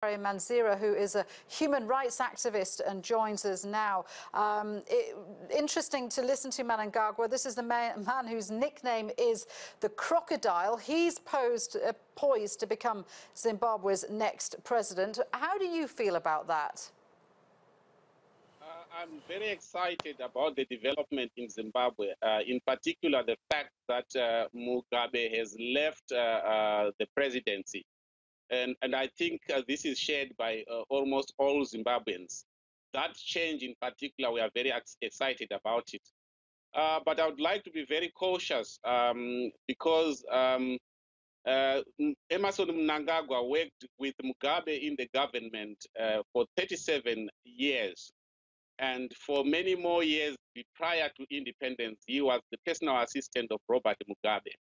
Karimanzira, who is a human rights activist and joins us now. Interesting to listen to Mnangagwa. This is the man whose nickname is the Crocodile. He's poised to become Zimbabwe's next president. How do you feel about that? I'm very excited about the development in Zimbabwe, in particular the fact that Mugabe has left the presidency. And I think this is shared by almost all Zimbabweans. That change in particular, we are very excited about it. But I would like to be very cautious because Emmerson Mnangagwa worked with Mugabe in the government for 37 years. And for many more years prior to independence, he was the personal assistant of Robert Mugabe.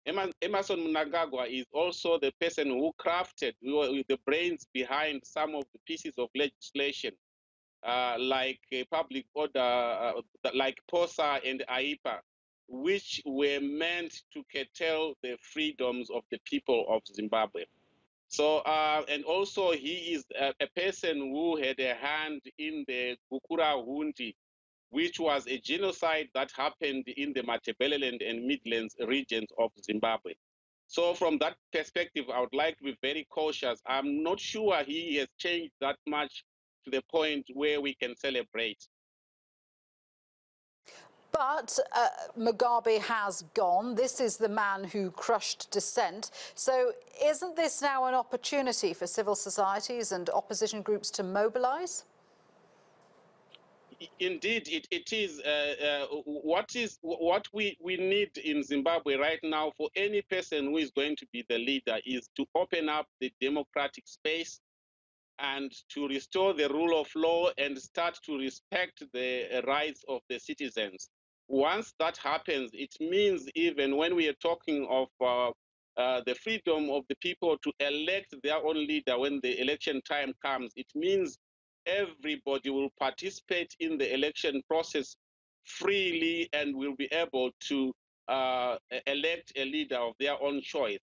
Emmerson Mnangagwa is also the person who crafted the brains behind some of the pieces of legislation, like public order, like POSA and AIPA, which were meant to curtail the freedoms of the people of Zimbabwe. So, and also he is a person who had a hand in the Gukura Hundi, which was a genocide that happened in the Matabeleland and Midlands regions of Zimbabwe. So from that perspective, I would like to be very cautious. I'm not sure he has changed that much to the point where we can celebrate. But Mugabe has gone. This is the man who crushed dissent. So isn't this now an opportunity for civil societies and opposition groups to mobilize? Indeed, it is. What we need in Zimbabwe right now for any person who is going to be the leader is to open up the democratic space and to restore the rule of law and start to respect the rights of the citizens. Once that happens, it means even when we are talking of the freedom of the people to elect their own leader when the election time comes, it means everybody will participate in the election process freely and will be able to elect a leader of their own choice.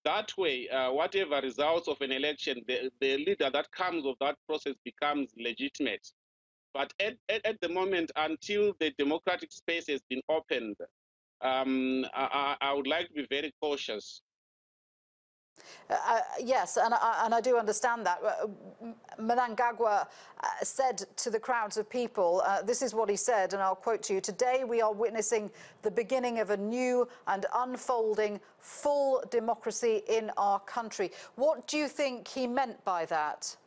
That way, whatever results of an election, the leader that comes of that process becomes legitimate. But at the moment, until the democratic space has been opened, I would like to be very cautious. Yes, and I do understand that. Mnangagwa said to the crowds of people, this is what he said, and I'll quote to you, "Today we are witnessing the beginning of a new and unfolding full democracy in our country." What do you think he meant by that?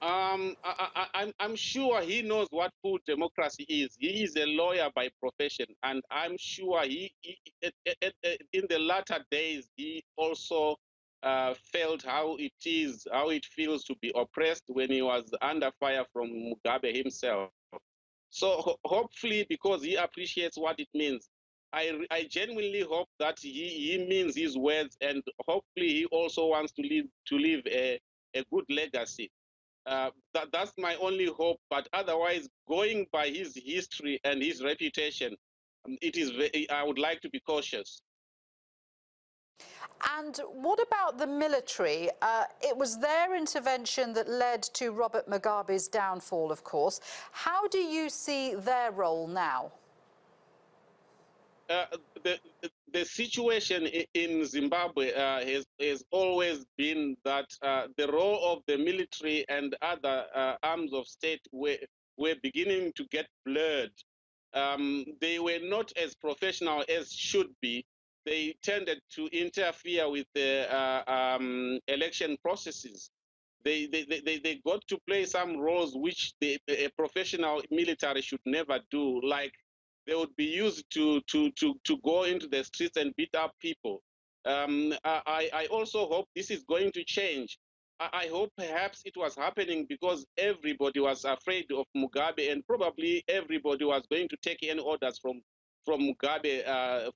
I'm sure he knows what full democracy is. He is a lawyer by profession, and I'm sure in the latter days, he also felt how it feels to be oppressed when he was under fire from Mugabe himself. So hopefully, because he appreciates what it means, I genuinely hope that he means his words, and hopefully he also wants to leave a good legacy. That's my only hope. But otherwise, going by his history and his reputation, I would like to be cautious. And what about the military? It was their intervention that led to Robert Mugabe's downfall, of course. How do you see their role now? The situation in Zimbabwe has always been that the role of the military and other arms of state were beginning to get blurred. They were not as professional as should be. They tended to interfere with the election processes. They got to play some roles which a professional military should never do, like they would be used to go into the streets and beat up people. I also hope this is going to change. I hope perhaps it was happening because everybody was afraid of Mugabe, and probably everybody was going to take any orders from Mugabe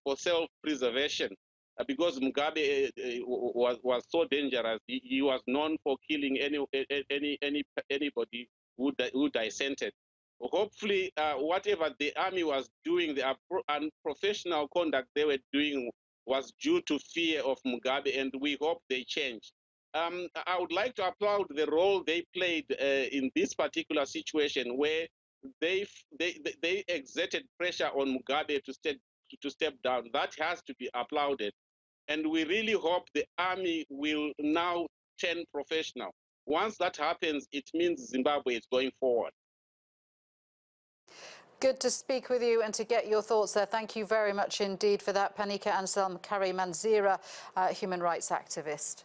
for self-preservation, because Mugabe was so dangerous. He was known for killing anybody who dissented. Hopefully, whatever the army was doing, the unprofessional conduct they were doing was due to fear of Mugabe, and we hope they change. I would like to applaud the role they played in this particular situation, where they exerted pressure on Mugabe to step down. That has to be applauded. And we really hope the army will now turn professional. Once that happens, it means Zimbabwe is going forward. Good to speak with you and to get your thoughts there. Thank you very much indeed for that, Panyika Anselm Karimanzira, human rights activist.